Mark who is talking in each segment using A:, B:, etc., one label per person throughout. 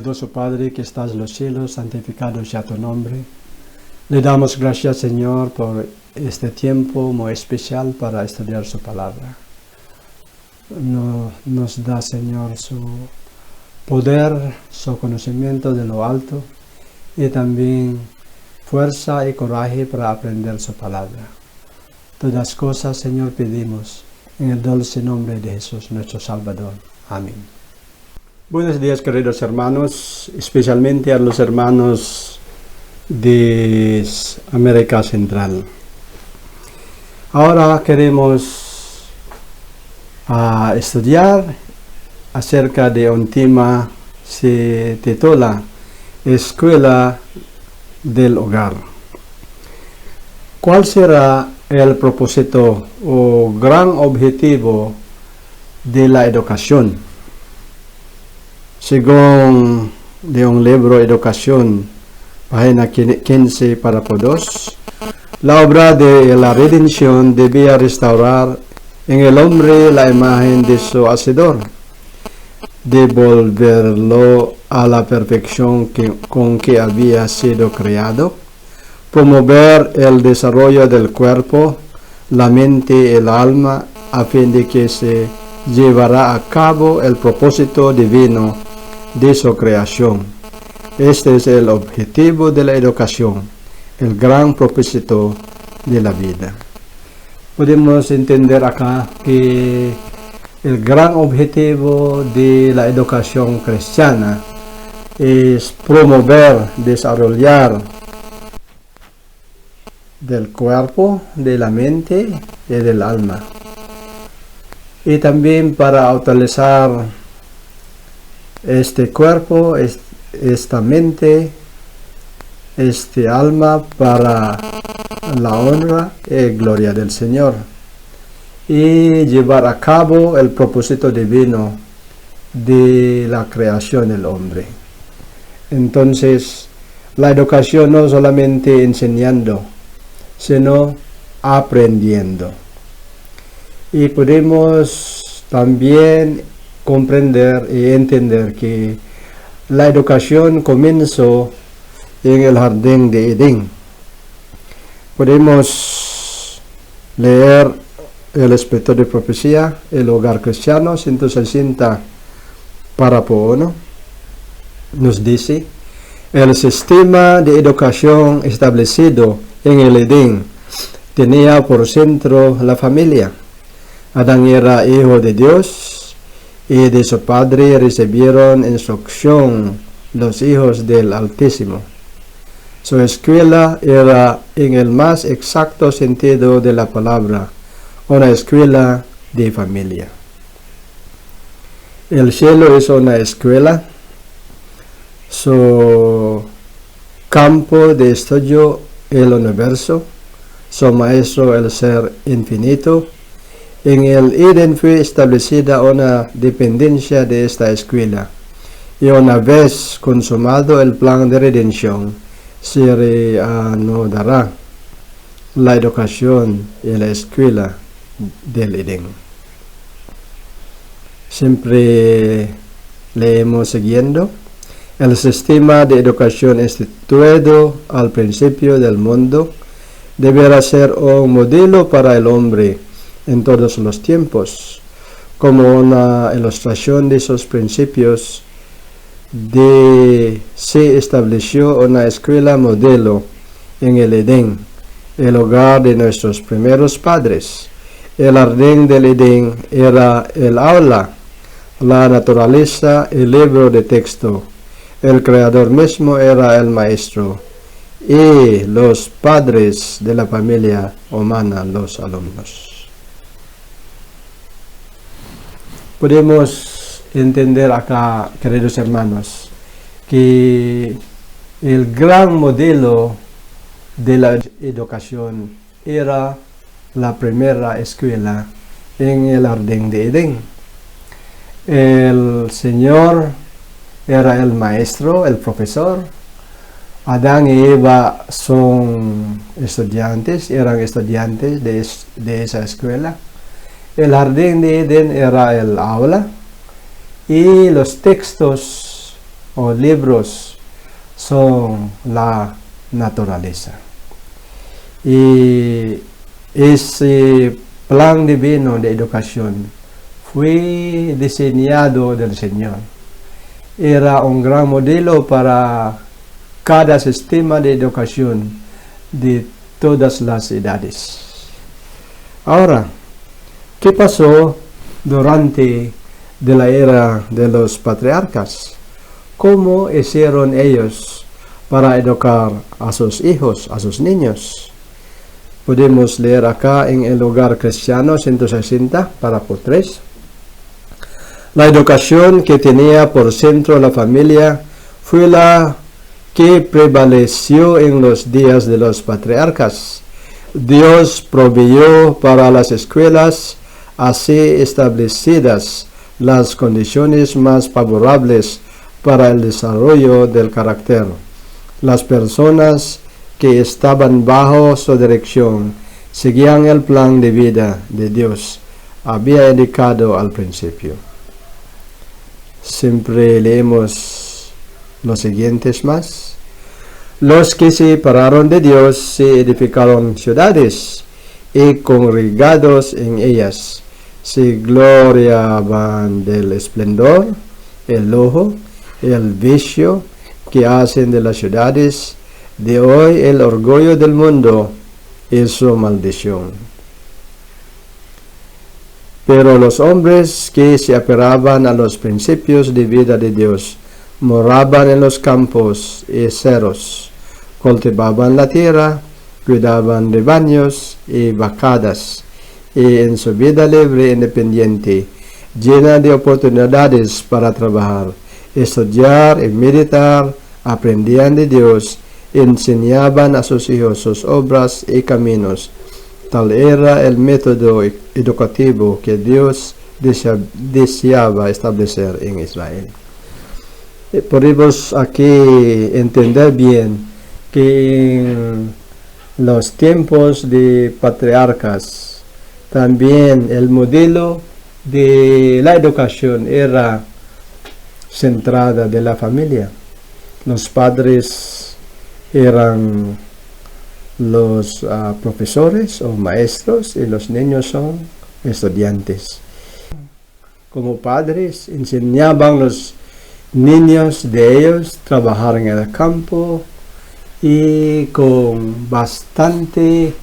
A: bondadoso Padre que estás en los cielos, santificado sea tu nombre. Le damos gracias, Señor, por este tiempo muy especial para estudiar su palabra. Nos da, Señor, su poder, su conocimiento de lo alto y también fuerza y coraje para aprender su palabra. Todas las cosas, Señor, pedimos en el dulce nombre de Jesús, nuestro Salvador. Amén. Buenos días, queridos hermanos, especialmente a los hermanos de América Central. Ahora queremos estudiar acerca de un tema que se titula Escuela del Hogar. ¿Cuál será el propósito o gran objetivo de la educación? Según de un libro Educación, página 15 párrafo 2, la obra de la redención debía restaurar en el hombre la imagen de su Hacedor, devolverlo a la perfección con que había sido creado, promover el desarrollo del cuerpo, la mente y el alma, a fin de que se llevara a cabo el propósito divino de su creación. Este es el objetivo de la educación, el gran propósito de la vida. Podemos entender acá que el gran objetivo de la educación cristiana es promover, desarrollar del cuerpo, de la mente y del alma. Y también para utilizar este cuerpo, esta mente, este alma para la honra y gloria del Señor, y llevar a cabo el propósito divino de la creación del hombre. Entonces, la educación no solamente enseñando, sino aprendiendo. Y podemos también comprender y entender que la educación comenzó en el jardín de Edén. Podemos leer el Espíritu de Profecía, el Hogar Cristiano, 160 párrafo 1, nos dice: el sistema de educación establecido en el Edén tenía por centro la familia. Adán era hijo de Dios y de su padre recibieron instrucción los hijos del Altísimo. Su escuela era, en el más exacto sentido de la palabra, una escuela de familia. El cielo es una escuela. Su campo de estudio, el universo. Su maestro, el ser infinito. En el Edén fue establecida una dependencia de esta escuela, y una vez consumado el plan de redención, se reanudará la educación en la escuela del Edén. Siempre leemos siguiendo: el sistema de educación instituido al principio del mundo deberá ser un modelo para el hombre en todos los tiempos. Como una ilustración de esos principios, se estableció una escuela modelo en el Edén, el hogar de nuestros primeros padres. El jardín del Edén era el aula, la naturaleza, el libro de texto. El creador mismo era el maestro y los padres de la familia humana, los alumnos. Podemos entender acá, queridos hermanos, que el gran modelo de la educación era la primera escuela en el jardín de Edén. El Señor era el maestro, el profesor. Adán y Eva eran estudiantes de esa escuela. El jardín de Edén era el aula, y los textos o libros son la naturaleza. Y ese plan divino de educación fue diseñado del Señor. Era un gran modelo para cada sistema de educación de todas las edades. Ahora, ¿qué pasó durante de la era de los patriarcas? ¿Cómo hicieron ellos para educar a sus hijos, a sus niños? Podemos leer acá en el Hogar Cristiano 160, párrafo 3. La educación que tenía por centro la familia fue la que prevaleció en los días de los patriarcas. Dios proveyó para las escuelas así establecidas las condiciones más favorables para el desarrollo del carácter. Las personas que estaban bajo su dirección seguían el plan de vida de Dios había indicado al principio. Siempre leemos los siguientes más. Los que se separaron de Dios se edificaron ciudades y congregados en ellas se gloriaban del esplendor, el lujo, el vicio que hacen de las ciudades de hoy el orgullo del mundo y su maldición. Pero los hombres que se apegaban a los principios de vida de Dios moraban en los campos y cerros, cultivaban la tierra, cuidaban rebaños y vacadas, y en su vida libre e independiente, llena de oportunidades para trabajar, estudiar y meditar, aprendían de Dios, enseñaban a sus hijos sus obras y caminos. Tal era el método educativo que Dios deseaba establecer en Israel. Podemos aquí entender bien que en los tiempos de patriarcas también el modelo de la educación era centrada de la familia. Los padres eran los profesores o maestros y los niños son estudiantes. Como padres enseñaban a los niños de ellos trabajar en el campo y con bastante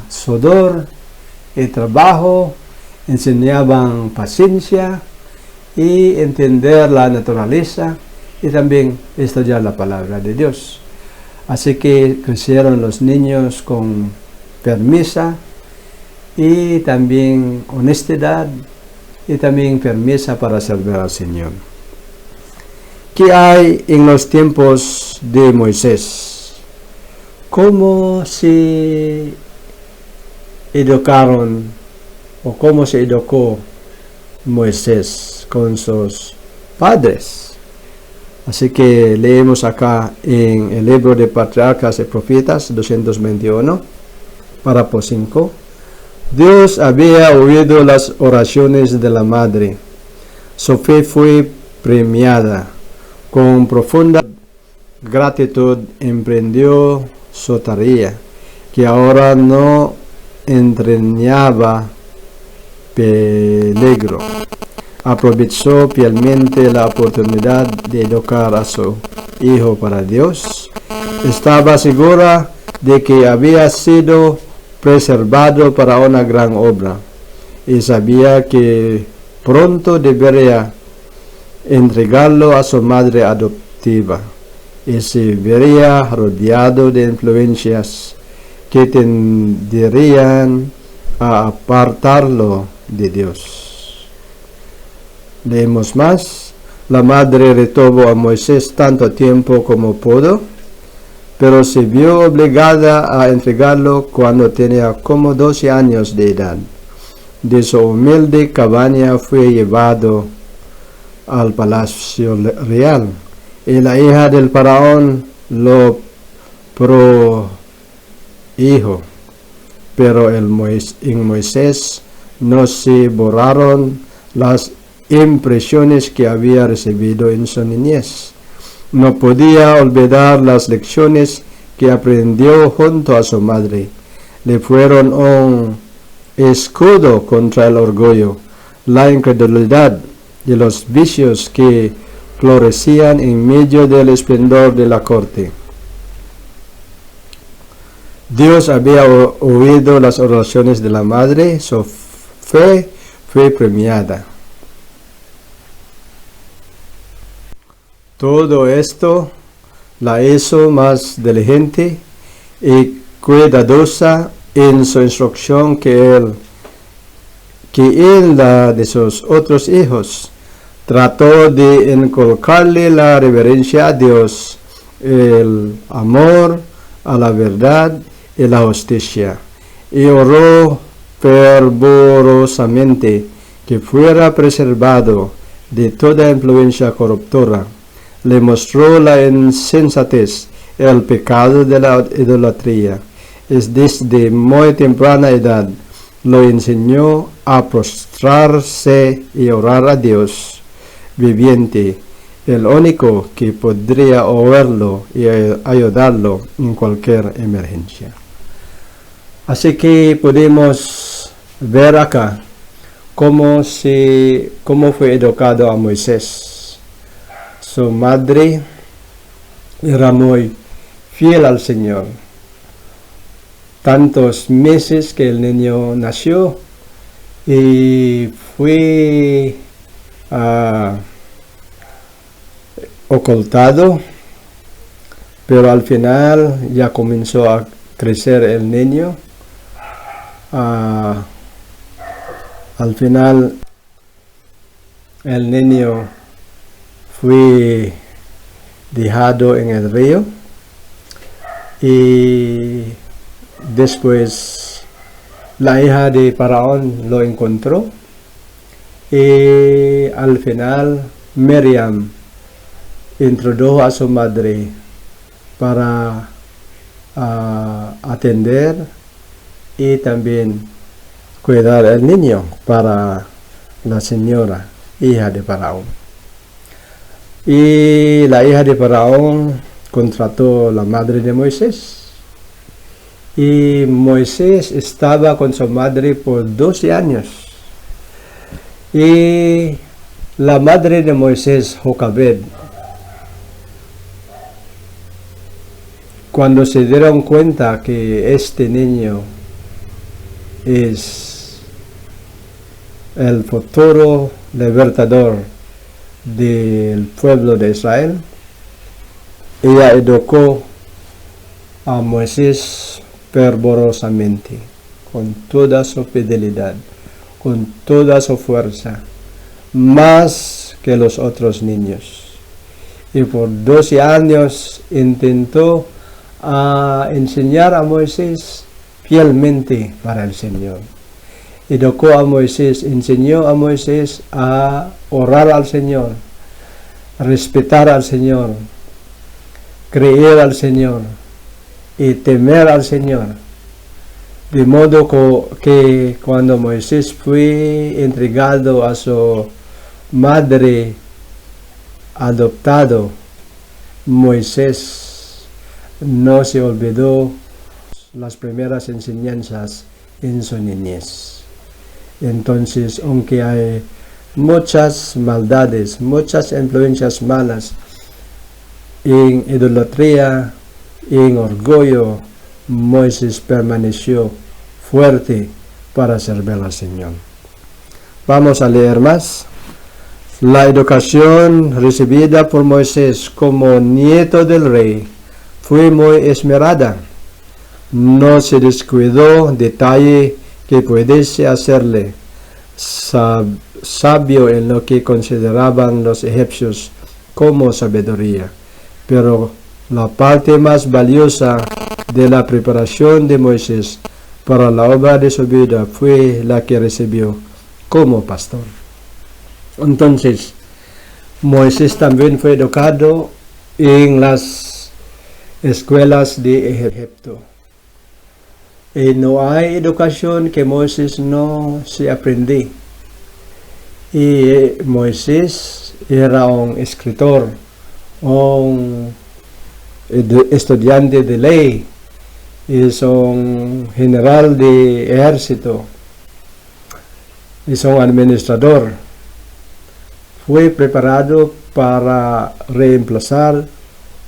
A: sudor y trabajo enseñaban paciencia y entender la naturaleza y también estudiar la palabra de Dios. Así que crecieron los niños con firmeza y también honestidad y también firmeza para servir al Señor. ¿Qué hay en los tiempos de Moisés? ¿Cómo se educaron o cómo se educó Moisés con sus padres? Así que leemos acá en el libro de Patriarcas y Profetas 221, párrafo 5. Dios había oído las oraciones de la madre. Su fe fue premiada. Con profunda gratitud emprendió su tarea, que ahora no entrañaba peligro. Aprovechó fielmente la oportunidad de educar a su hijo para Dios. Estaba segura de que había sido preservado para una gran obra y sabía que pronto debería entregarlo a su madre adoptiva y se vería rodeado de influencias que tenderían a apartarlo de Dios. Leemos más. La madre retuvo a Moisés tanto tiempo como pudo, pero se vio obligada a entregarlo cuando tenía como 12 años de edad. De su humilde cabaña fue llevado al palacio real, y la hija del faraón lo prohijo. Pero en Moisés no se borraron las impresiones que había recibido en su niñez. No podía olvidar las lecciones que aprendió junto a su madre. Le fueron un escudo contra el orgullo, la incredulidad y los vicios que florecían en medio del esplendor de la corte. Dios había oído las oraciones de la madre, su fe fue premiada. Todo esto la hizo más diligente y cuidadosa en su instrucción que él la de sus otros hijos. Trató de inculcarle la reverencia a Dios, el amor a la verdad y la justicia, y oró fervorosamente que fuera preservado de toda influencia corruptora. Le mostró la insensatez, el pecado de la idolatría. Desde muy temprana edad lo enseñó a prostrarse y orar a Dios viviente, el único que podría oírlo y ayudarlo en cualquier emergencia. Así que podemos ver acá cómo fue educado a Moisés. Su madre era muy fiel al Señor. Tantos meses que el niño nació y fue ocultado, pero al final ya comenzó a crecer el niño. Al final el niño fue dejado en el río y después la hija de Faraón lo encontró y al final Miriam introdujo a su madre para atender y también cuidar al niño para la señora, hija de Faraón. Y la hija de Faraón contrató a la madre de Moisés. Y Moisés estaba con su madre por 12 años. Y la madre de Moisés, Jocabed, cuando se dieron cuenta que este niño es el futuro libertador del pueblo de Israel, ella educó a Moisés fervorosamente, con toda su fidelidad, con toda su fuerza, más que los otros niños. Y por 12 años intentó enseñar a Moisés fielmente para el Señor. Educó a Moisés, enseñó a Moisés a orar al Señor, respetar al Señor, creer al Señor y temer al Señor. De modo que cuando Moisés fue entregado a su madre adoptado, Moisés no se olvidó las primeras enseñanzas en su niñez. Entonces, aunque hay muchas maldades, muchas influencias malas en idolatría, en orgullo, Moisés permaneció fuerte para servir al Señor. Vamos a leer más. La educación recibida por Moisés como nieto del rey fue muy esmerada. No se descuidó detalle que pudiese hacerle sabio en lo que consideraban los egipcios como sabiduría. Pero la parte más valiosa de la preparación de Moisés para la obra de su vida fue la que recibió como pastor. Entonces, Moisés también fue educado en las escuelas de Egipto. Y no hay educación que Moisés no se aprendió. Y Moisés era un escritor, un estudiante de ley, es un general de ejército, es un administrador. Fue preparado para reemplazar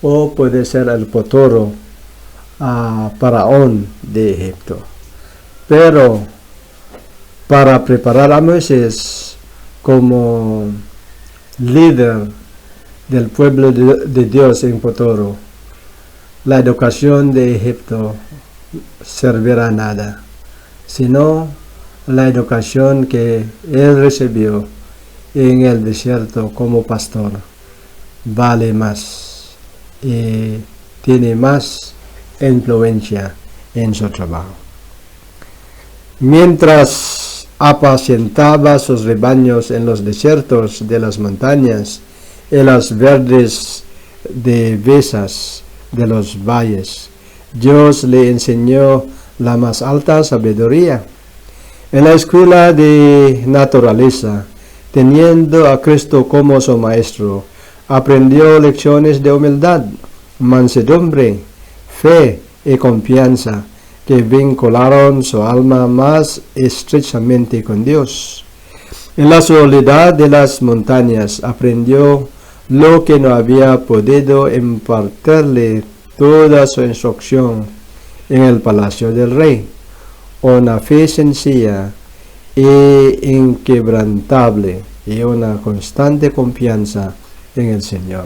A: o puede ser el futuro faraón de Egipto. Pero para preparar a Moisés como líder del pueblo de Dios en futuro, la educación de Egipto servirá nada, sino la educación que él recibió en el desierto como pastor vale más y tiene más influencia en su trabajo. Mientras apacentaba sus rebaños en los desiertos de las montañas y las verdes de besas de los valles, Dios le enseñó la más alta sabiduría. En la escuela de naturaleza, teniendo a Cristo como su maestro, aprendió lecciones de humildad, mansedumbre, fe y confianza que vincularon su alma más estrechamente con Dios. En la soledad de las montañas aprendió lo que no había podido impartirle toda su instrucción en el palacio del rey, una fe sencilla e inquebrantable y una constante confianza en el Señor.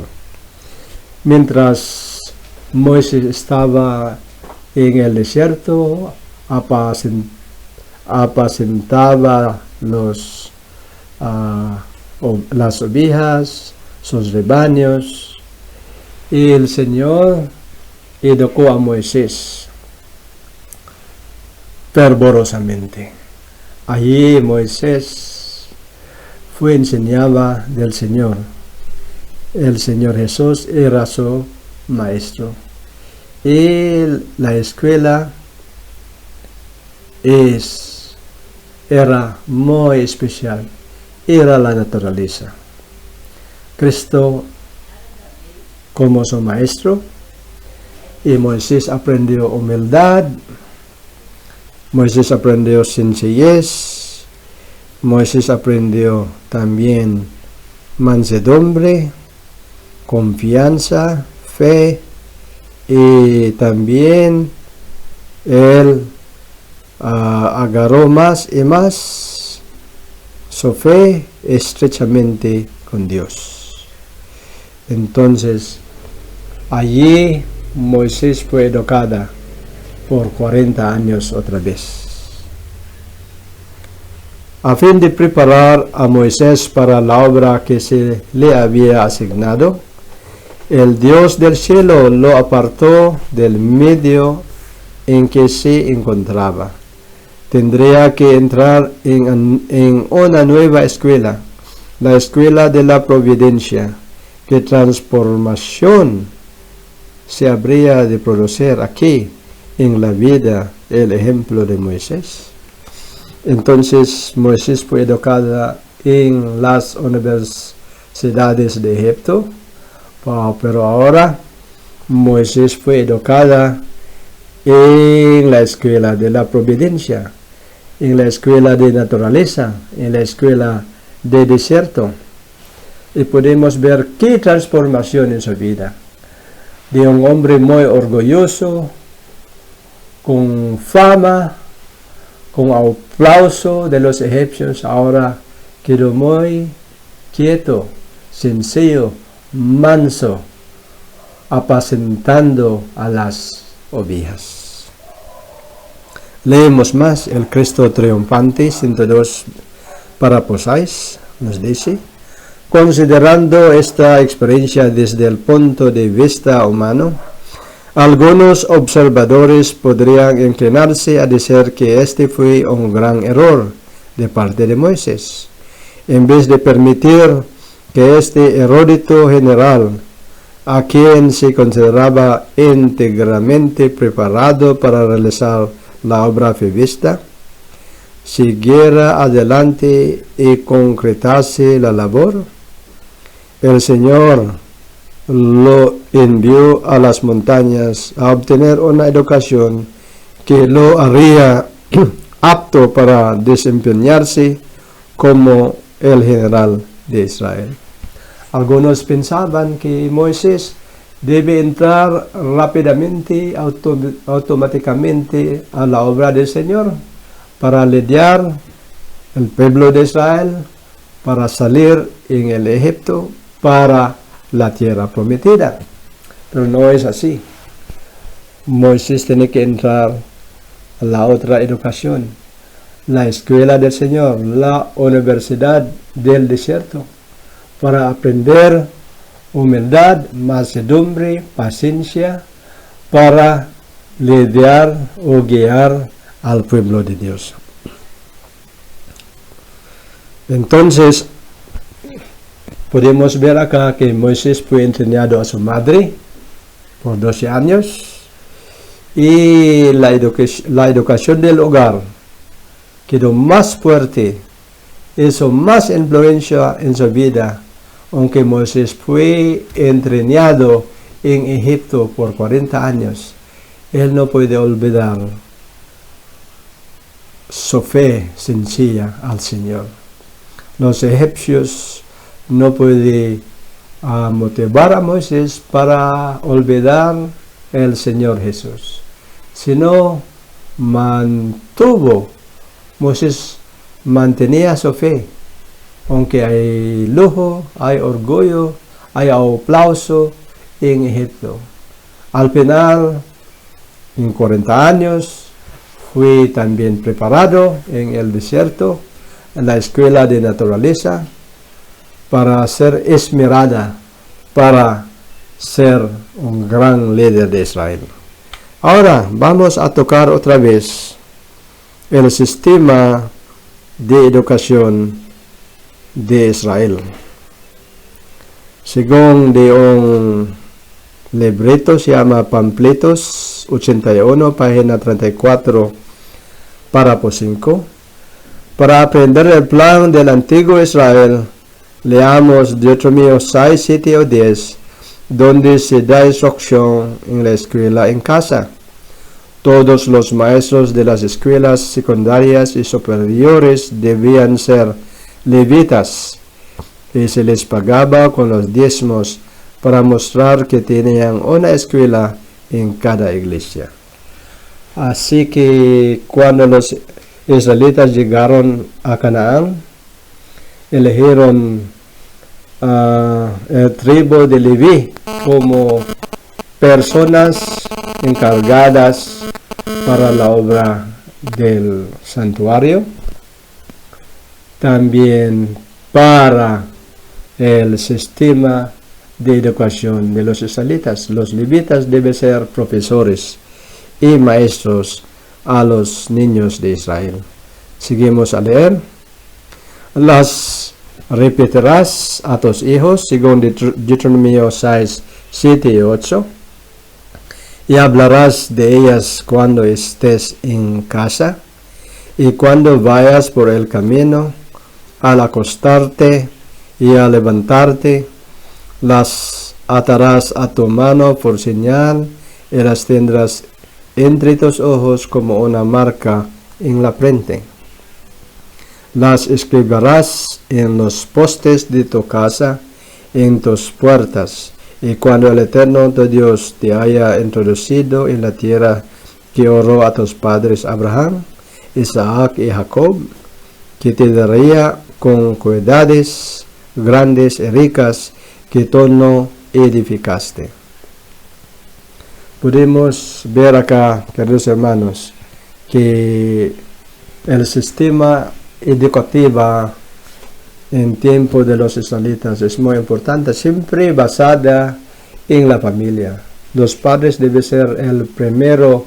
A: Mientras Moisés estaba en el desierto, apacentaba las ovejas, sus rebaños, y el Señor educó a Moisés fervorosamente. Allí Moisés fue enseñado del Señor. El Señor Jesús era su maestro. Y la escuela era muy especial. Era la naturaleza. Cristo como su maestro. Y Moisés aprendió humildad. Moisés aprendió sencillez. Moisés aprendió también mansedumbre, confianza, fe, y también él agarró más y más su fe estrechamente con Dios. Entonces, allí Moisés fue educada por 40 años otra vez. A fin de preparar a Moisés para la obra que se le había asignado, el Dios del cielo lo apartó del medio en que se encontraba. Tendría que entrar en una nueva escuela, la escuela de la providencia. ¿Qué transformación se habría de producir aquí en la vida, el ejemplo de Moisés? Entonces Moisés fue educada en las universidades de Egipto, pero ahora Moisés fue educada en la escuela de la providencia, en la escuela de naturaleza, en la escuela de desierto. Y podemos ver qué transformación en su vida. De un hombre muy orgulloso, con fama, con aplauso de los egipcios, ahora quedó muy quieto, sencillo, manso, apacentando a las ovejas. Leemos más el Cristo triunfante, 102 paraposais, nos dice: considerando esta experiencia desde el punto de vista humano, algunos observadores podrían inclinarse a decir que este fue un gran error de parte de Moisés. En vez de permitir que este erudito general, a quien se consideraba íntegramente preparado para realizar la obra prevista, siguiera adelante y concretase la labor, el Señor lo envió a las montañas a obtener una educación que lo haría apto para desempeñarse como el general de Israel. Algunos pensaban que Moisés debe entrar rápidamente, automáticamente a la obra del Señor para lidiar el pueblo de Israel, para salir en el Egipto, para la tierra prometida. Pero no es así. Moisés tiene que entrar a la otra educación, la escuela del Señor, la universidad del desierto, para aprender humildad, mansedumbre, paciencia, para lidiar o guiar al pueblo de Dios. Entonces, podemos ver acá que Moisés fue entrenado a su madre por 12 años y la educación del hogar quedó más fuerte, hizo más influencia en su vida, aunque Moisés fue entrenado en Egipto por 40 años. Él no puede olvidar su fe sencilla al Señor. Los egipcios no pueden motivar a Moisés para olvidar el Señor Jesús, sino Moisés mantenía su fe, aunque hay lujo, hay orgullo, hay aplauso en Egipto. Al final, en 40 años, fui también preparado en el desierto, en la escuela de naturaleza, para ser esmerada, para ser un gran líder de Israel. Ahora vamos a tocar otra vez el sistema de educación de Israel. Según de un libreto, se llama Panfletos 81, página 34, párrafo 5. Para aprender el plan del antiguo Israel, leamos Deuteronomio 6, 7 o 10, donde se da instrucción en la escuela en casa. Todos los maestros de las escuelas secundarias y superiores debían ser levitas, y se les pagaba con los diezmos para mostrar que tenían una escuela en cada iglesia. Así que cuando los israelitas llegaron a Canaán, eligieron el tribu de Leví como personas encargadas para la obra del santuario, también para el sistema de educación de los israelitas. Los levitas deben ser profesores y maestros a los niños de Israel. Seguimos a leer. Las repetirás a tus hijos, según Deuteronomio 6, 7 y 8, y hablarás de ellas cuando estés en casa y cuando vayas por el camino, al acostarte y al levantarte. Las atarás a tu mano por señal y las tendrás entre tus ojos como una marca en la frente. Las escribirás en los postes de tu casa, en tus puertas, y cuando el Eterno tu Dios te haya introducido en la tierra que juró a tus padres Abraham, Isaac y Jacob, que te daría con ciudades grandes y ricas que tú no edificaste. Podemos ver acá, queridos hermanos, que el sistema educativo en tiempo de los israelitas es muy importante, siempre basada en la familia. Los padres deben ser el primero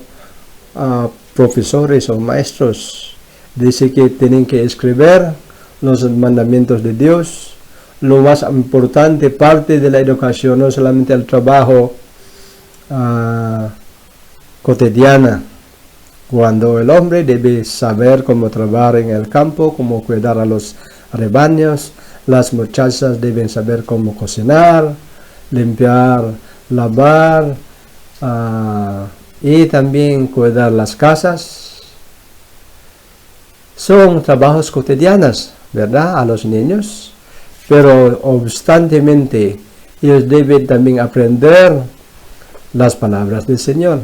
A: profesores o maestros. Dice que tienen que escribir los mandamientos de Dios. Lo más importante parte de la educación, no solamente el trabajo cotidiana, Cuando el hombre debe saber cómo trabajar en el campo, cómo cuidar a los rebaños, las muchachas deben saber cómo cocinar, limpiar, lavar y también cuidar las casas. Son trabajos cotidianos, ¿verdad? A los niños, pero obstantemente ellos deben también aprender las palabras del Señor.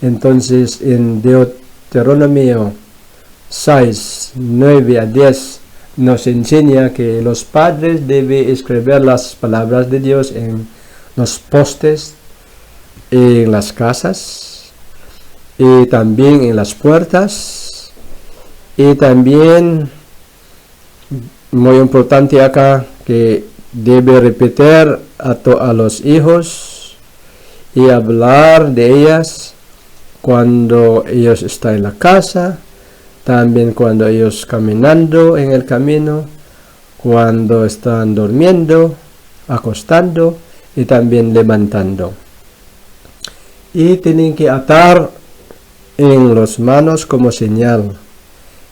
A: Entonces en Deuteronomio 6, 9 a 10 nos enseña que los padres deben escribir las palabras de Dios en los postes, en las casas y también en las puertas. Y también muy importante acá que debe repetir a los hijos y hablar de ellas cuando ellos están en la casa, también cuando ellos caminando en el camino, cuando están durmiendo, acostando y también levantando. Y tienen que atar en las manos como señal.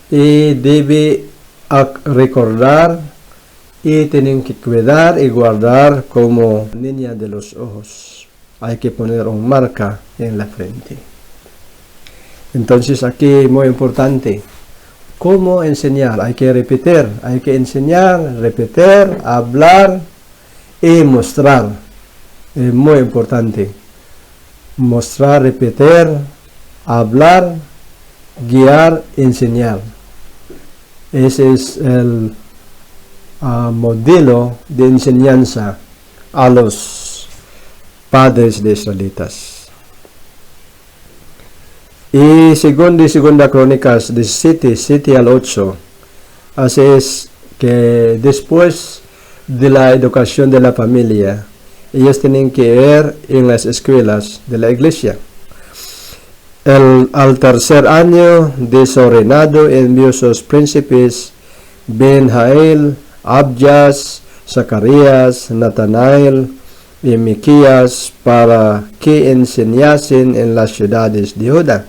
A: Y debe recordar y tienen que cuidar y guardar como niña de los ojos. Hay que poner una marca en la frente. Entonces aquí muy importante, ¿cómo enseñar? Hay que repetir, hay que enseñar, repetir, hablar y mostrar. Es muy importante. Mostrar, repetir, hablar, guiar, enseñar. Ese es el modelo de enseñanza a los padres de israelitas. Y segunda Crónicas 17, 7 al 8, así es que después de la educación de la familia, ellos tienen que ir en las escuelas de la iglesia. Al tercer año de su reinado envió sus príncipes Ben-Jael, Abjas, Zacarías, Natanael y Miquías para que enseñasen en las ciudades de Judá.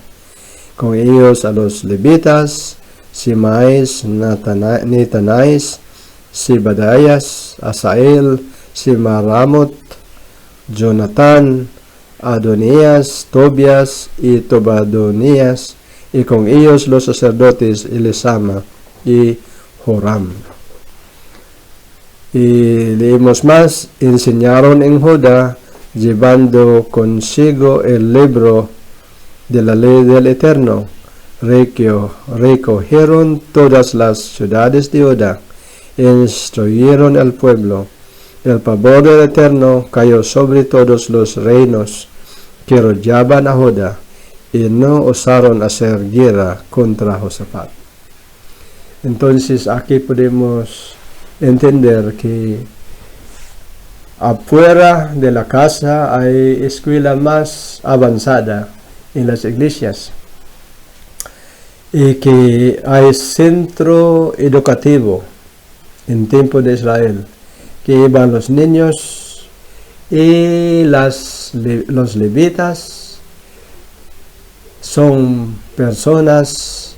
A: Con ellos a los levitas, Simaías, Netanías, Zebadías, Asael, Semaramot, Jonatán, Adonías, Tobías y Tobadonías, y con ellos los sacerdotes Elisama y Joram. Y leemos más, enseñaron en Judá, llevando consigo el libro de la ley del Eterno. Recogieron todas las ciudades de Judá, e instruyeron al pueblo. El pavor del Eterno cayó sobre todos los reinos que rodeaban a Judá, y no osaron hacer guerra contra Josafat. Entonces aquí podemos entender que afuera de la casa hay escuela más avanzada en las iglesias y que hay centro educativo en tiempo de Israel que iban los niños y los levitas son personas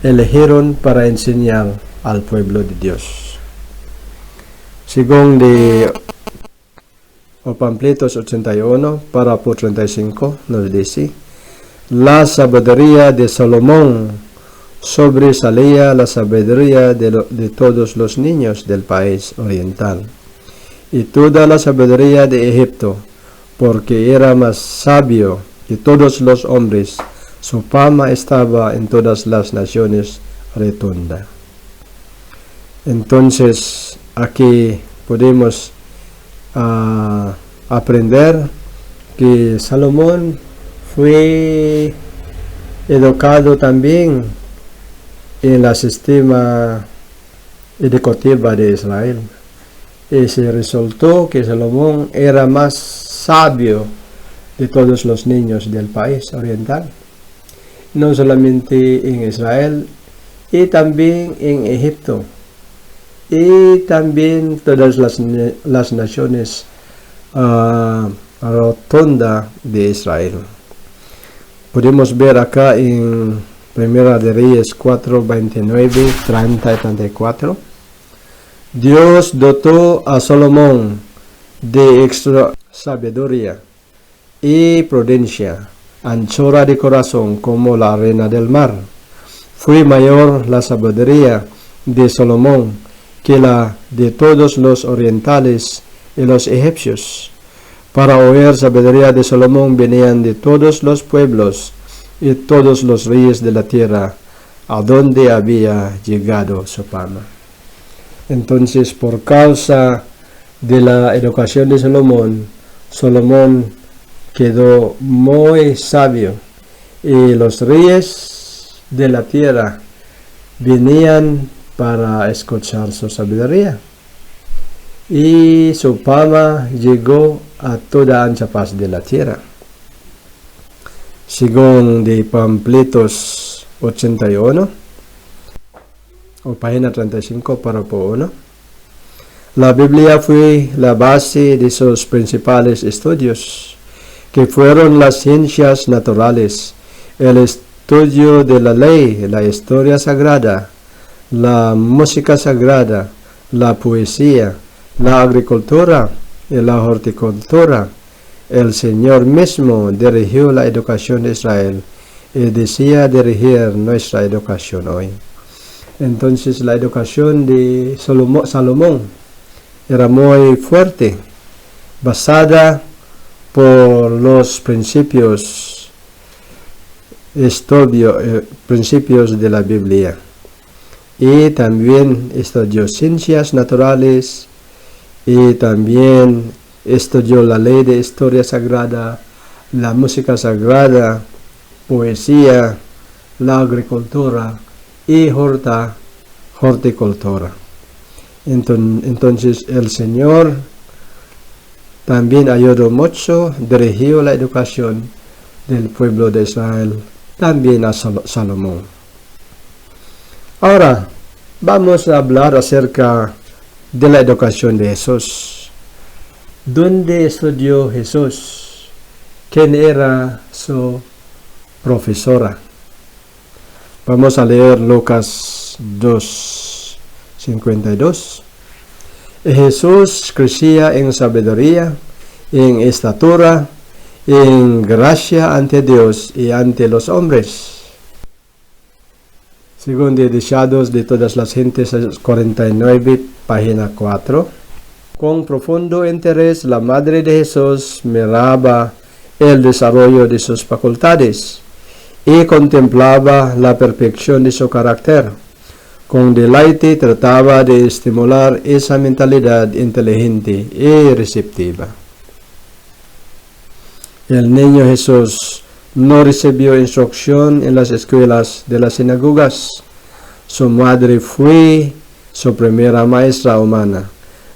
A: eligieron para enseñar al pueblo de Dios. Según de Pampletos 81, párrafo 35, nos dice: la sabiduría de Salomón sobresalía la sabiduría de todos los niños del país oriental y toda la sabiduría de Egipto, porque era más sabio que todos los hombres. Su fama estaba en todas las naciones rotunda. Entonces aquí podemos aprender que Salomón fue educado también en el sistema educativo de Israel. Y se resultó que Salomón era más sabio de todos los niños del país oriental, no solamente en Israel, y también en Egipto, y también todas las naciones rotunda de Israel. Podemos ver acá en Primera de Reyes 4, 29, 30 y 34. Dios dotó a Salomón de extra sabiduría y prudencia, anchura de corazón como la arena del mar. Fue mayor la sabiduría de Salomón que la de todos los orientales y los egipcios. Para oír sabiduría de Salomón venían de todos los pueblos y todos los reyes de la tierra, a donde había llegado su fama. Entonces, por causa de la educación de Salomón, Salomón quedó muy sabio, y los reyes de la tierra venían para escuchar su sabiduría, y su fama llegó a toda ancha paz de la tierra. Según de Panfletos 81, o página 35, párrafo 1, la Biblia fue la base de sus principales estudios, que fueron las ciencias naturales, el estudio de la ley, la historia sagrada, la música sagrada, la poesía, la agricultura y la horticultura. El Señor mismo dirigió la educación de Israel y desea dirigir nuestra educación hoy. Entonces, la educación de Salomón era muy fuerte, basada por los principios de la Biblia, y también estudió ciencias naturales, y también estudió la ley de historia sagrada, la música sagrada, poesía, la agricultura y horticultura. Entonces el Señor también ayudó mucho, dirigió la educación del pueblo de Israel, también a Salomón. Ahora vamos a hablar acerca de la educación de Jesús. ¿Dónde estudió Jesús? ¿Quién era su profesora? Vamos a leer Lucas 2:52. Jesús crecía en sabiduría, en estatura, en gracia ante Dios y ante los hombres. Según de Deseados de todas las gentes, 49, página 4. Con profundo interés, la madre de Jesús miraba el desarrollo de sus facultades y contemplaba la perfección de su carácter. Con deleite trataba de estimular esa mentalidad inteligente y receptiva. El niño Jesús no recibió instrucción en las escuelas de las sinagogas. Su madre fue su primera maestra humana.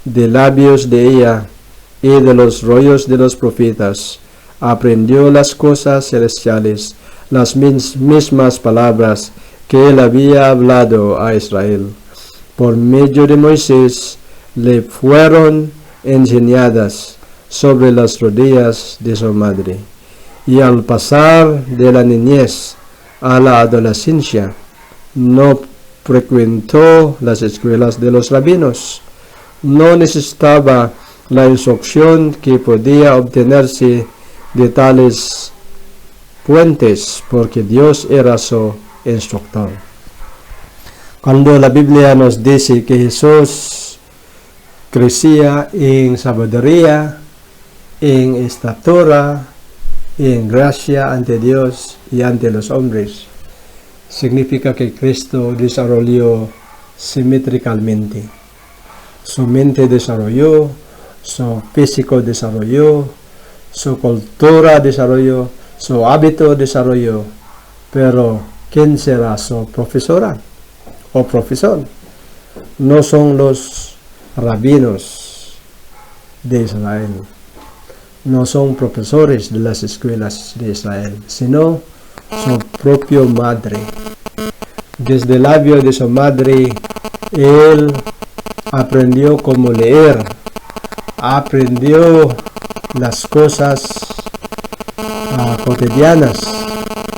A: De labios de ella y de los rollos de los profetas aprendió las cosas celestiales, las mismas palabras que él había hablado a Israel. Por medio de Moisés le fueron enseñadas sobre las rodillas de su madre, y al pasar de la niñez a la adolescencia no frecuentó las escuelas de los rabinos. No necesitaba la instrucción que podía obtenerse de tales fuentes, porque Dios era su instructor. Cuando la Biblia nos dice que Jesús crecía en sabiduría, en estatura, en gracia ante Dios y ante los hombres, significa que Cristo desarrolló simétricamente. Su mente desarrolló, su físico desarrolló, su cultura desarrolló, su hábito desarrolló. Pero, ¿quién será su profesora o profesor? No son los rabinos de Israel, no son profesores de las escuelas de Israel, sino su propia madre. Desde el labio de su madre, él aprendió cómo leer, aprendió las cosas cotidianas,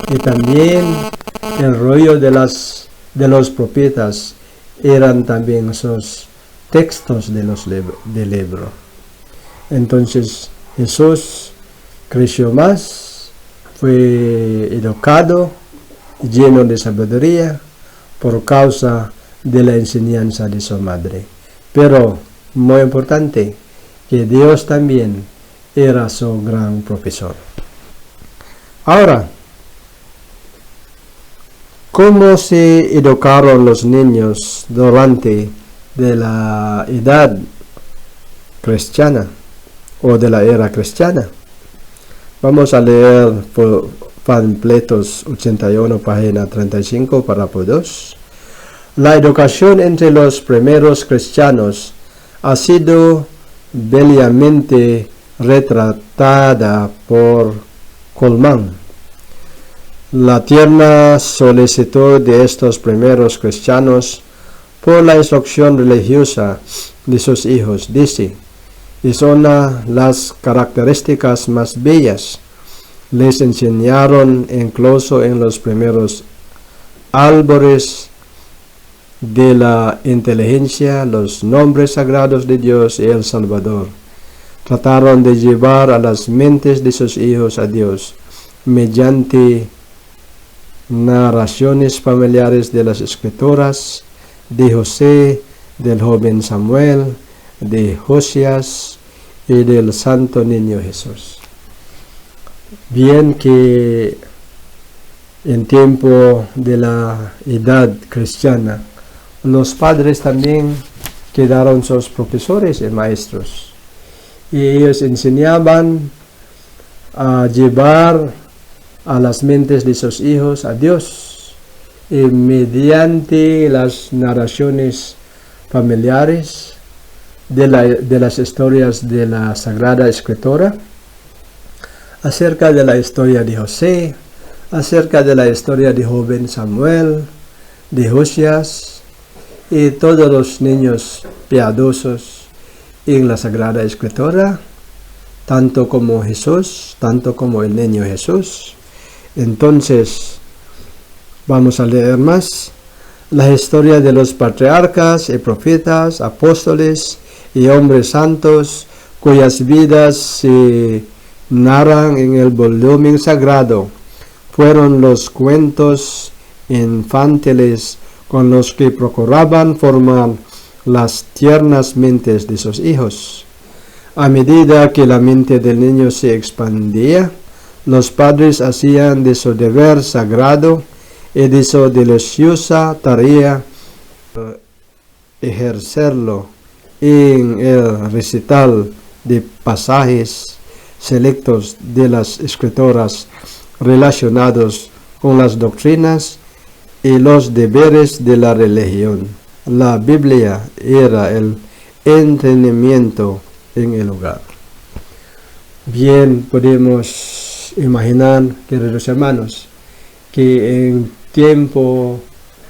A: Y también el rollo de los profetas eran también esos textos del libro. Entonces Jesús creció más, fue educado, lleno de sabiduría por causa de la enseñanza de su madre. Pero muy importante, que Dios también era su gran profesor. Ahora, ¿cómo se educaron los niños durante de la edad cristiana o de la era cristiana? Vamos a leer Panfletos 81, página 35, párrafo 2. La educación entre los primeros cristianos ha sido bellamente retratada por Colman. La tierna solicitud de estos primeros cristianos por la instrucción religiosa de sus hijos, dice, es una de las características más bellas. Les enseñaron incluso en los primeros albores de la inteligencia los nombres sagrados de Dios y el Salvador. Trataron de llevar a las mentes de sus hijos a Dios mediante narraciones familiares de las escrituras, de José, del joven Samuel, de Josías y del santo niño Jesús. Bien que en tiempo de la edad cristiana, los padres también quedaron sus profesores y maestros. Y ellos enseñaban a llevar a las mentes de sus hijos a Dios. Y mediante las narraciones familiares de las historias de la Sagrada Escritura, acerca de la historia de José, acerca de la historia de joven Samuel, de Josías, y todos los niños piadosos en la Sagrada Escritura, tanto como Jesús, tanto como el niño Jesús. Entonces, vamos a leer más. La historia de los patriarcas y profetas, apóstoles y hombres santos, cuyas vidas se narran en el volumen sagrado, fueron los cuentos infantiles con los que procuraban formar las tiernas mentes de sus hijos. A medida que la mente del niño se expandía, los padres hacían de su deber sagrado y de su deliciosa tarea ejercerlo en el recital de pasajes selectos de las escrituras relacionados con las doctrinas y los deberes de la religión. La Biblia era el entrenamiento en el hogar. Bien, podemos imaginar, queridos hermanos, que en tiempo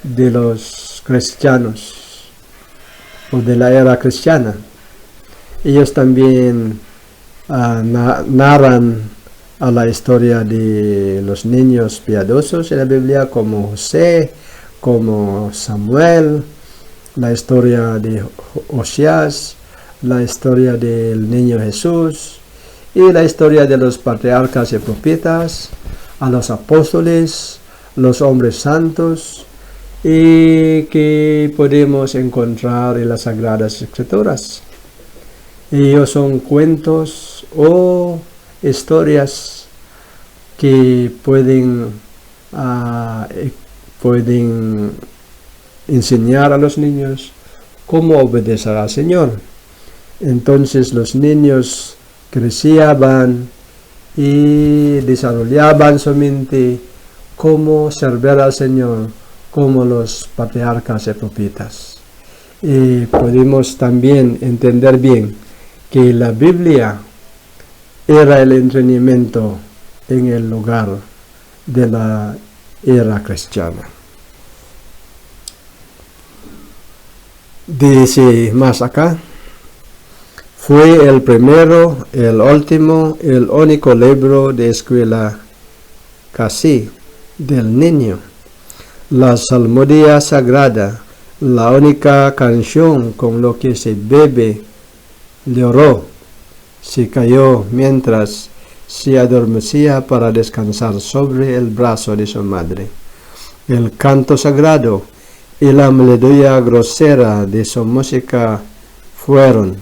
A: de los cristianos o de la era cristiana, ellos también narran a la historia de los niños piadosos en la Biblia, como José, como Samuel, la historia de Josías, la historia del niño Jesús y la historia de los patriarcas y profetas, a los apóstoles, los hombres santos, y que podemos encontrar en las Sagradas Escrituras. Ellos son cuentos o historias que pueden enseñar a los niños cómo obedecer al Señor. Entonces los niños crecían y desarrollaban su mente cómo servir al Señor, como los patriarcas y profetas. Y podemos también entender bien que la Biblia era el entrenamiento en el hogar de la era cristiana. Dice más acá, fue el primero, el último, el único libro de escuela casi del niño. La salmodia sagrada, la única canción con lo que se bebe, lloró, se cayó mientras se adormecía para descansar sobre el brazo de su madre. El canto sagrado y la melodía grosera de su música fueron,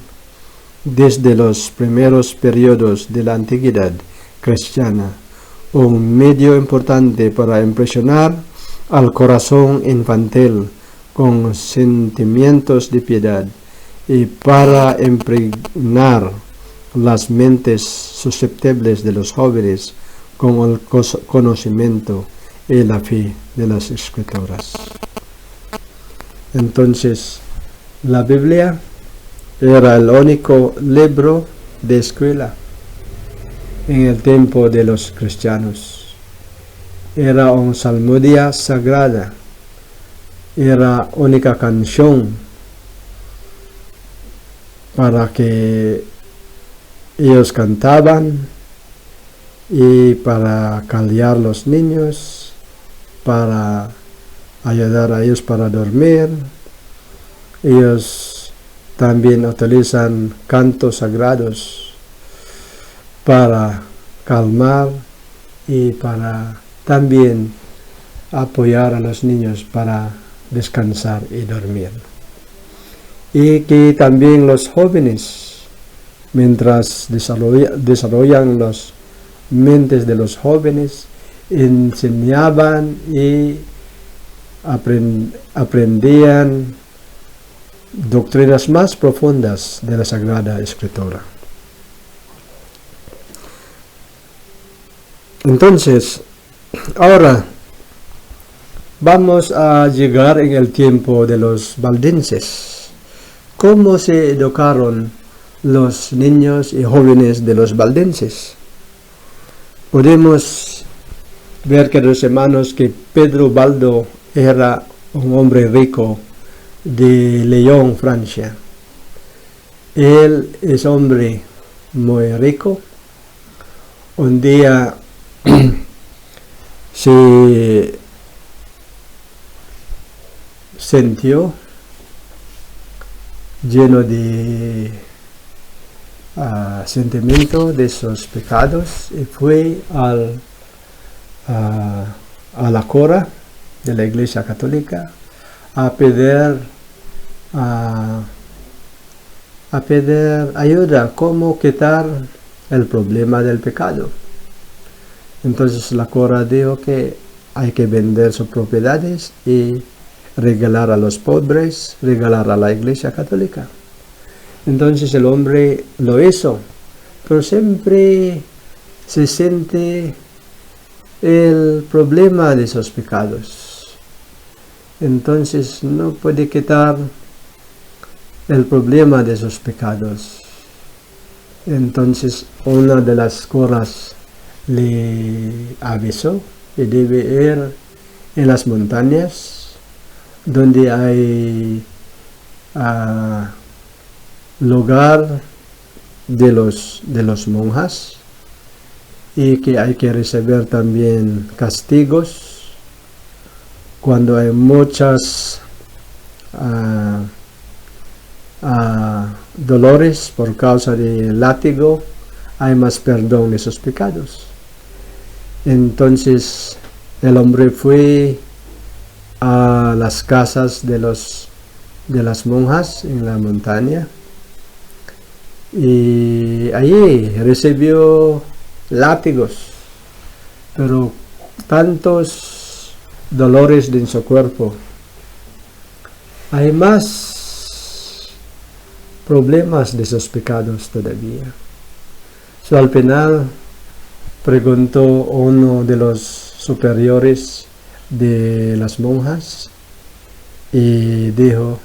A: desde los primeros periodos de la antigüedad cristiana, un medio importante para impresionar al corazón infantil con sentimientos de piedad y para impregnar las mentes susceptibles de los jóvenes con el conocimiento y la fe de las Escrituras. Entonces, la Biblia era el único libro de escuela en el tiempo de los cristianos. Era una salmodia sagrada, era única canción para que ellos cantaban y para callar los niños, para ayudar a ellos para dormir. Ellos también utilizan cantos sagrados para calmar y para también apoyar a los niños para descansar y dormir. Y que también los jóvenes, mientras desarrollan las mentes de los jóvenes, enseñaban y aprendían doctrinas más profundas de la Sagrada Escritura. Entonces, ahora vamos a llegar en el tiempo de los valdenses. ¿Cómo se educaron los niños y jóvenes de los valdenses? Podemos ver, queridos hermanos, que Pedro Baldo era un hombre rico de Lyon, Francia. Él es hombre muy rico. Un día se sintió lleno de sentimiento de sus pecados y fue a la cora de la Iglesia Católica a pedir ayuda, cómo quitar el problema del pecado. Entonces la cora dijo que hay que vender sus propiedades y regalar a los pobres, regalar a la Iglesia Católica. Entonces el hombre lo hizo, pero siempre se siente el problema de sus pecados. Entonces no puede quitar el problema de sus pecados. Entonces una de las coras le avisó que debe ir en las montañas donde hay lugar de los monjas y que hay que recibir también castigos cuando hay muchas dolores por causa del látigo, hay más perdón de sus pecados. Entonces el hombre fue a las casas de las monjas en la montaña y allí recibió látigos, pero tantos dolores en su cuerpo. Hay más problemas de sus pecados todavía. Al final preguntó uno de los superiores de las monjas y dijo: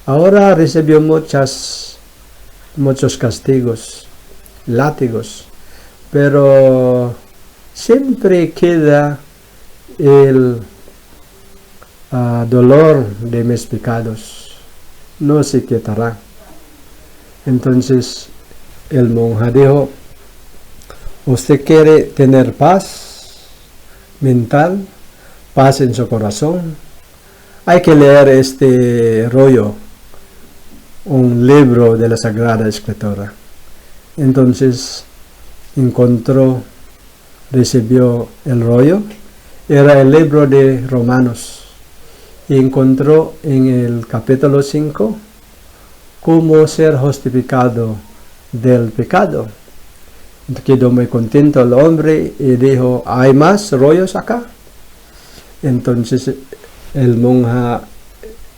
A: ahora recibió muchos castigos, látigos, pero siempre queda el dolor de mis pecados, no se quitará. Entonces el monja dijo: ¿usted quiere tener paz? mental, paz en su corazón. Hay que leer este rollo, un libro de la Sagrada Escritura. Entonces recibió el rollo, era el libro de Romanos, y encontró en el capítulo 5 cómo ser justificado del pecado. Quedó muy contento el hombre y dijo, ¿hay más rollos acá? Entonces el monja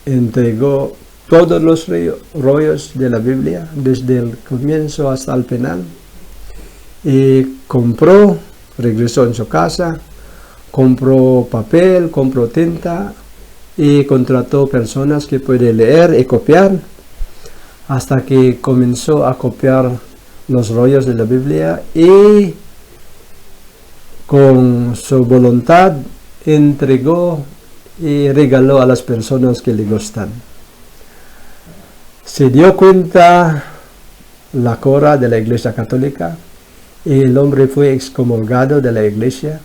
A: entregó todos los rollos de la Biblia, desde el comienzo hasta el final, y regresó en su casa, compró papel, compró tinta, y contrató personas que pueden leer y copiar, hasta que comenzó a copiar los rollos de la Biblia, y con su voluntad entregó y regaló a las personas que le gustan. Se dio cuenta la cura de la Iglesia Católica, y el hombre fue excomulgado de la Iglesia,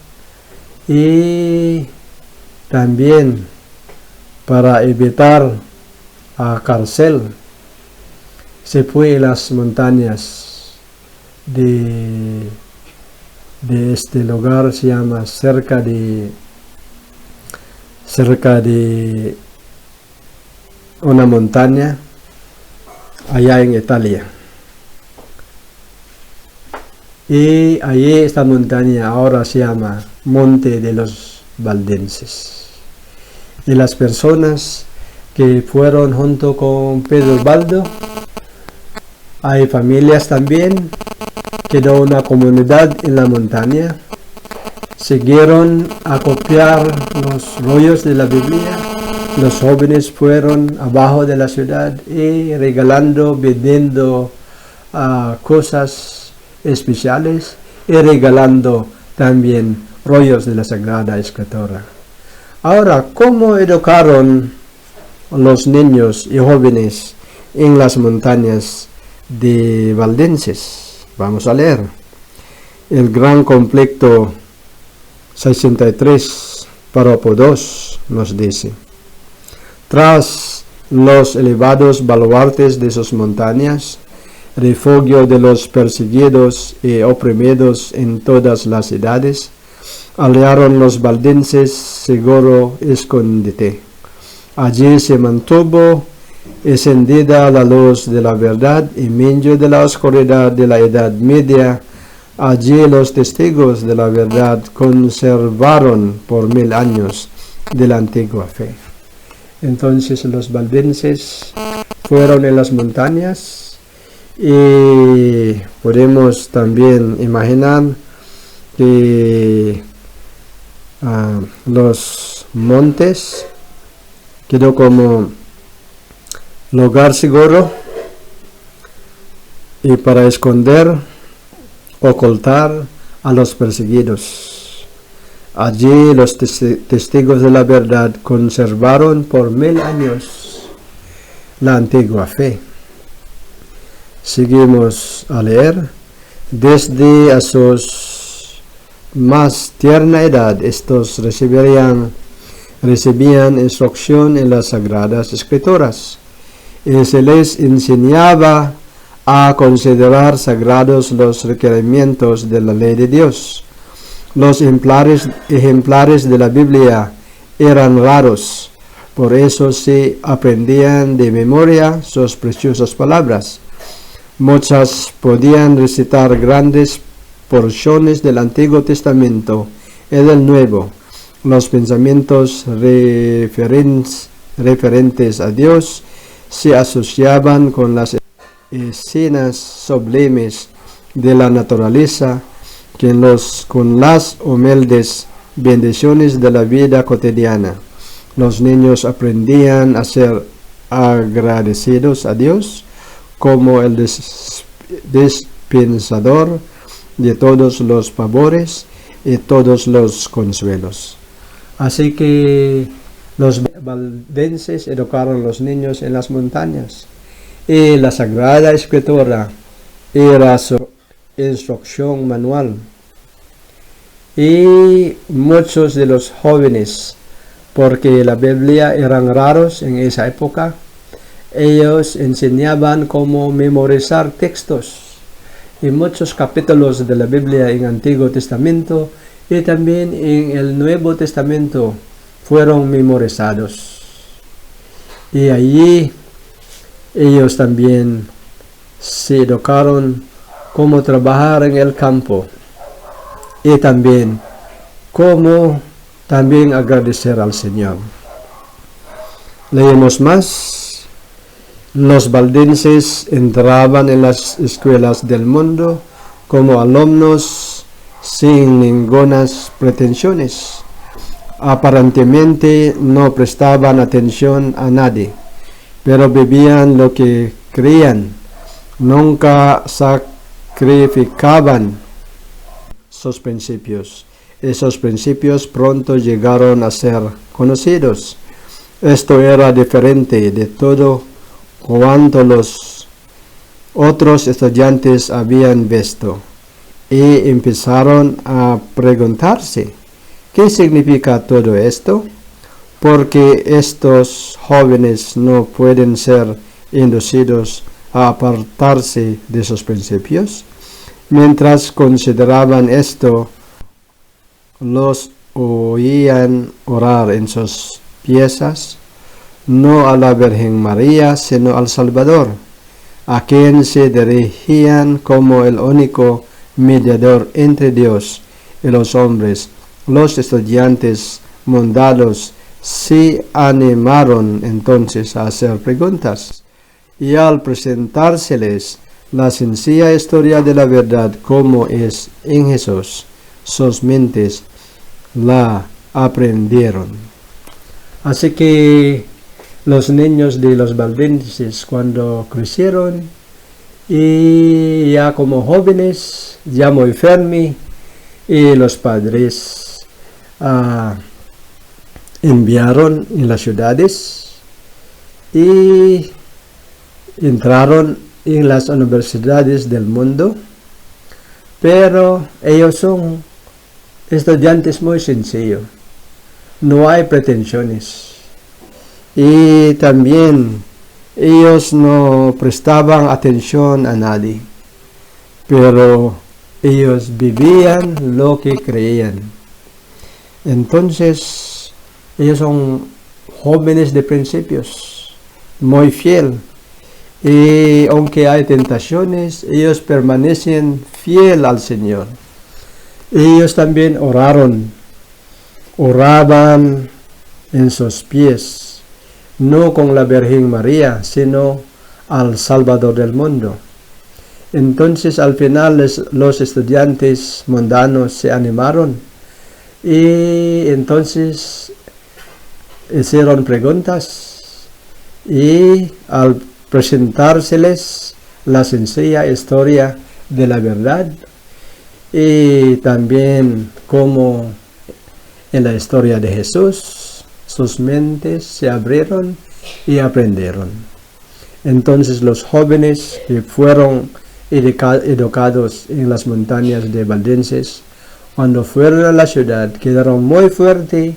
A: y también para evitar a cárcel se fue a las montañas de este lugar, se llama cerca de una montaña allá en Italia. Y allí esta montaña ahora se llama Monte de los Valdenses. Y las personas que fueron junto con Pedro Baldo, hay familias también, quedó una comunidad en la montaña, siguieron a copiar los rollos de la Biblia. Los jóvenes fueron abajo de la ciudad y regalando, vendiendo cosas especiales, y regalando también rollos de la Sagrada Escritura. Ahora, ¿cómo educaron los niños y jóvenes en las montañas de Valdenses? Vamos a leer. El gran conflicto 63, párrafo 2, nos dice: tras los elevados baluartes de sus montañas, refugio de los perseguidos y oprimidos en todas las edades, hallaron los valdenses seguro escondite. Allí se mantuvo encendida la luz de la verdad en medio de la oscuridad de la Edad Media. Allí los testigos de la verdad conservaron por 1000 años de la antigua fe. Entonces los valdenses fueron en las montañas, y podemos también imaginar que los montes quedó como lugar seguro y para esconder, ocultar a los perseguidos. Allí los testigos de la verdad conservaron por 1000 años la antigua fe. Seguimos a leer. Desde a sus más tierna edad, estos recibían instrucción en las Sagradas Escrituras, y se les enseñaba a considerar sagrados los requerimientos de la ley de Dios. Los ejemplares de la Biblia eran raros, por eso se aprendían de memoria sus preciosas palabras. Muchas podían recitar grandes porciones del Antiguo Testamento y del Nuevo. Los pensamientos referentes a Dios se asociaban con las escenas sublimes de la naturaleza, con las humildes bendiciones de la vida cotidiana. Los niños aprendían a ser agradecidos a Dios como el dispensador de todos los favores y todos los consuelos. Así que los valdenses educaron a los niños en las montañas, y la Sagrada Escritura era su instrucción manual. y muchos de los jóvenes, porque la Biblia eran raros en esa época, ellos enseñaban cómo memorizar textos y muchos capítulos de la Biblia en el Antiguo Testamento y también en el Nuevo Testamento fueron memorizados. Y allí ellos también se educaron cómo trabajar en el campo y también cómo también agradecer al Señor. Leemos más. Los valdenses entraban en las escuelas del mundo como alumnos sin ningunas pretensiones. Aparentemente no prestaban atención a nadie, pero vivían lo que creían. Nunca sacrificaban sus principios. Esos principios pronto llegaron a ser conocidos. Esto era diferente de todo cuanto los otros estudiantes habían visto, y empezaron a preguntarse, ¿qué significa todo esto? Porque estos jóvenes no pueden ser inducidos a apartarse de sus principios. Mientras consideraban esto, los oían orar en sus piezas, no a la Virgen María, sino al Salvador, a quien se dirigían como el único mediador entre Dios y los hombres. Los estudiantes mundanos se animaron entonces a hacer preguntas, y al presentárseles la sencilla historia de la verdad como es en Jesús, sus mentes la aprendieron. Así que los niños de los valdenses, cuando crecieron y ya como jóvenes, ya muy firmes, y los padres enviaron en las ciudades y entraron en las universidades del mundo, pero ellos son estudiantes muy sencillos, no hay pretensiones. Y también ellos no prestaban atención a nadie, pero ellos vivían lo que creían. Entonces, ellos son jóvenes de principios, muy fieles. Y aunque hay tentaciones, ellos permanecen fieles al Señor. Ellos también oraban en sus pies, no con la Virgen María, sino al Salvador del mundo. Entonces al final los estudiantes mundanos se animaron y entonces hicieron preguntas, y al presentárseles la sencilla historia de la verdad, y también como en la historia de Jesús, sus mentes se abrieron y aprendieron. Entonces los jóvenes que fueron educados en las montañas de valdenses, cuando fueron a la ciudad, quedaron muy fuertes.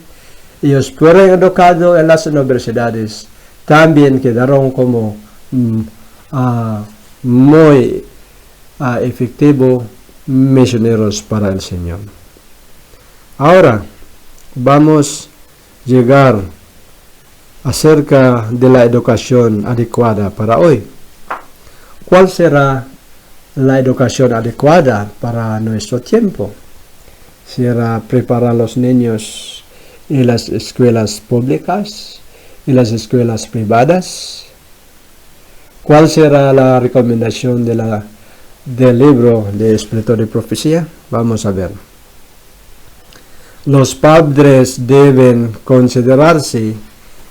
A: Ellos fueron educados en las universidades, también quedaron como muy efectivos misioneros para el Señor. Ahora vamos a llegar acerca de la educación adecuada para hoy. ¿Cuál será la educación adecuada para nuestro tiempo? ¿Será preparar a los niños en las escuelas públicas y las escuelas privadas? ¿Cuál será la recomendación del libro de Espíritu de Profecía? Vamos a ver. Los padres deben considerarse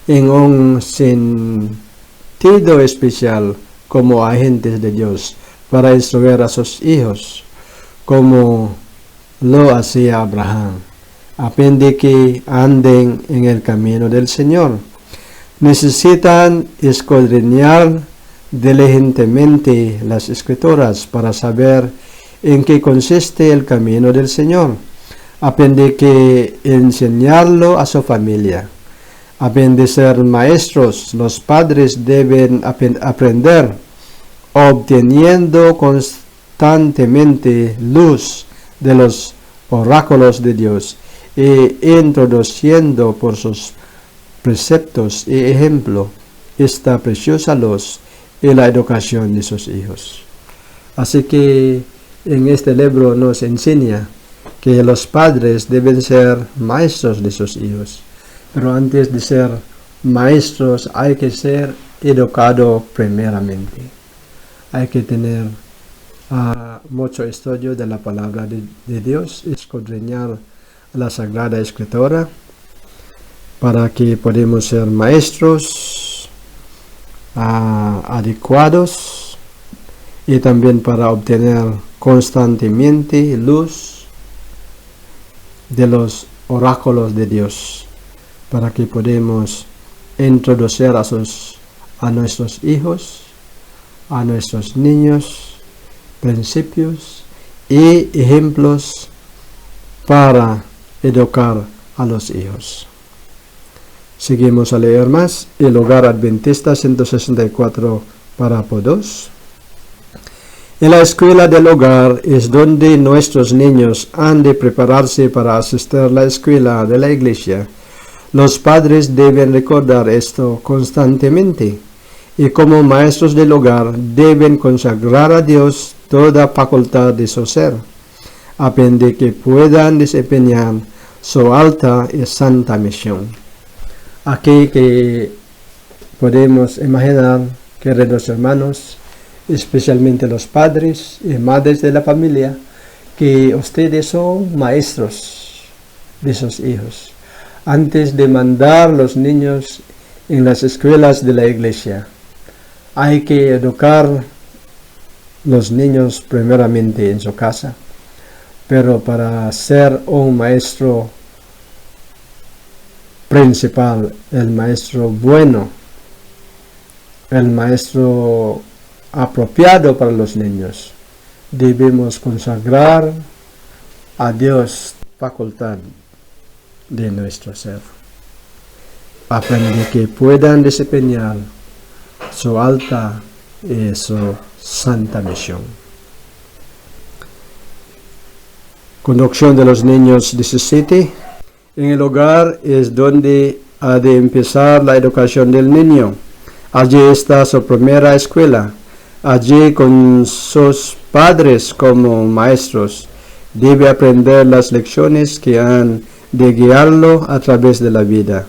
A: en un sentido especial como agentes de Dios para instruir a sus hijos, como lo hacía Abraham, a fin de que anden en el camino del Señor. Necesitan escudriñar diligentemente las Escrituras para saber en qué consiste el camino del Señor. a fin de que enseñarlo a su familia. A fin de ser maestros, los padres deben aprender, obteniendo constantemente luz de los oráculos de Dios e introduciendo por sus preceptos y ejemplo esta preciosa luz en la educación de sus hijos. Así que en este libro nos enseña que los padres deben ser maestros de sus hijos, pero antes de ser maestros hay que ser educado primeramente. Hay que tener mucho estudio de la palabra de Dios, escudriñar la Sagrada Escritura, para que podamos ser maestros adecuados y también para obtener constantemente luz de los oráculos de Dios, para que podamos introducir a nuestros hijos, a nuestros niños, principios y ejemplos para educar a los hijos. Seguimos a leer más. El Hogar Adventista 164, párrafo 2. En la escuela del hogar es donde nuestros niños han de prepararse para asistir a la escuela de la iglesia. Los padres deben recordar esto constantemente y como maestros del hogar deben consagrar a Dios toda facultad de su ser, a fin de que puedan desempeñar su alta y santa misión. Aquí que podemos imaginar, queridos hermanos, especialmente los padres y madres de la familia, que ustedes son maestros de sus hijos. Antes de mandar los niños en las escuelas de la iglesia, hay que educar los niños primeramente en su casa. Pero para ser un maestro principal, el maestro bueno, el maestro apropiado para los niños, debemos consagrar a Dios facultad de nuestro ser, a fin de que puedan desempeñar su alta y su santa misión. Conducción de los niños 17. En el hogar es donde ha de empezar la educación del niño. Allí está su primera escuela. Allí, con sus padres como maestros, debe aprender las lecciones que han de guiarlo a través de la vida.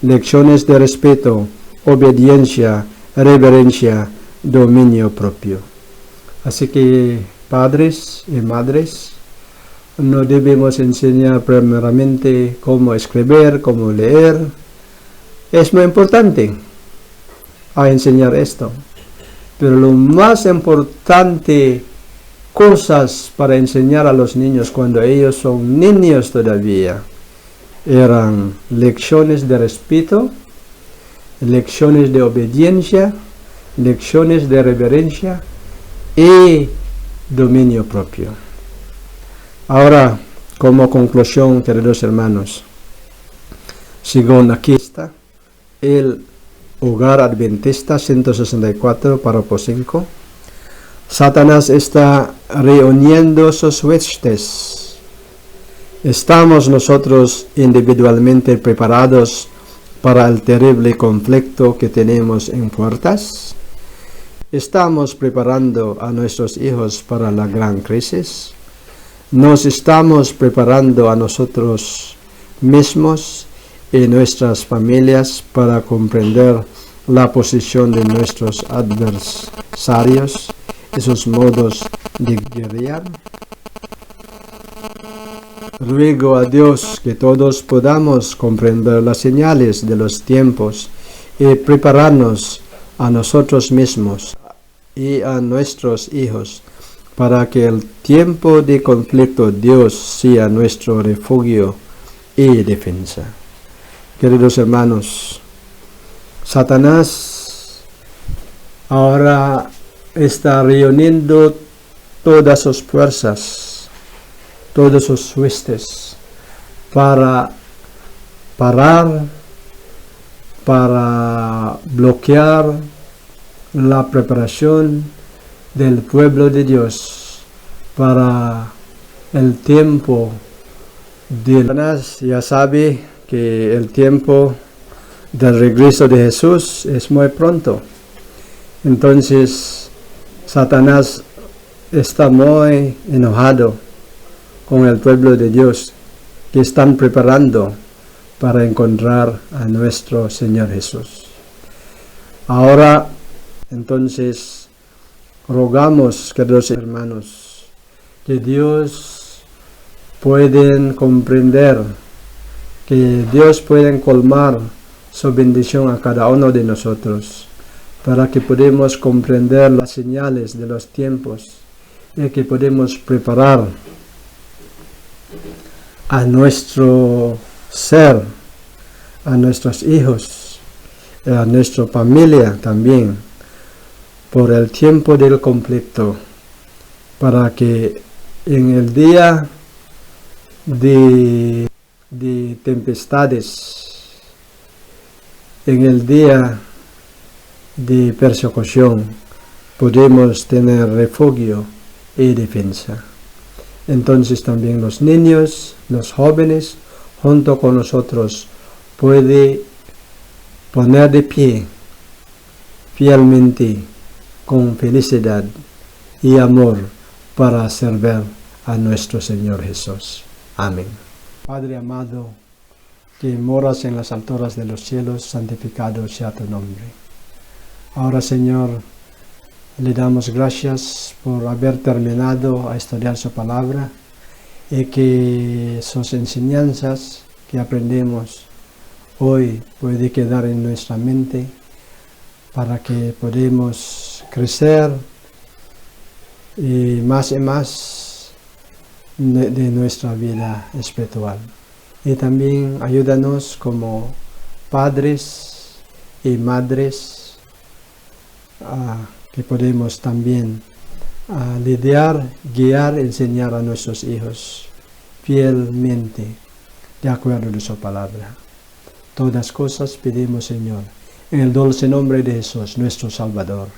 A: Lecciones de respeto, obediencia, reverencia, dominio propio. Así que, padres y madres, no debemos enseñar primeramente cómo escribir, cómo leer. Es muy importante enseñar esto. Pero lo más importante, cosas para enseñar a los niños cuando ellos son niños todavía, eran lecciones de respeto, lecciones de obediencia, lecciones de reverencia y dominio propio. Ahora, como conclusión, queridos hermanos, según aquí está el Hogar Adventista 164, párrafo 5, Satanás está reuniendo sus huestes. ¿Estamos nosotros individualmente preparados para el terrible conflicto que tenemos en puertas? ¿Estamos preparando a nuestros hijos para la gran crisis? ¿Nos estamos preparando a nosotros mismos y nuestras familias para comprender la posición de nuestros adversarios y sus modos de guerrear? Ruego a Dios que todos podamos comprender las señales de los tiempos y prepararnos a nosotros mismos y a nuestros hijos para que el tiempo de conflicto Dios sea nuestro refugio y defensa. Queridos hermanos, Satanás ahora está reuniendo todas sus fuerzas, todos sus huestes, para parar, para bloquear la preparación del pueblo de Dios para el tiempo de Satanás. Ya sabe que el tiempo del regreso de Jesús es muy pronto. Entonces Satanás está muy enojado con el pueblo de Dios que están preparando para encontrar a nuestro Señor Jesús. Ahora, entonces, rogamos, queridos hermanos, que Dios pueden comprender, que Dios pueden colmar su bendición a cada uno de nosotros, para que podamos comprender las señales de los tiempos y que podemos preparar a nuestro ser, a nuestros hijos, a nuestra familia también, por el tiempo del conflicto, para que en el día de tempestades, en el día de persecución, podemos tener refugio y defensa. Entonces también los niños, los jóvenes, junto con nosotros, puede poner de pie fielmente, con felicidad y amor, para servir a nuestro Señor Jesús. Amén. Padre amado, que moras en las alturas de los cielos, santificado sea tu nombre. Ahora, Señor, le damos gracias por haber terminado a estudiar su palabra y que sus enseñanzas que aprendemos hoy puede quedar en nuestra mente para que podamos crecer y más de nuestra vida espiritual. Y también ayúdanos como padres y madres que podemos también lidiar, guiar, enseñar a nuestros hijos fielmente de acuerdo a su palabra. Todas cosas pedimos, Señor, en el dulce nombre de Jesús, nuestro Salvador.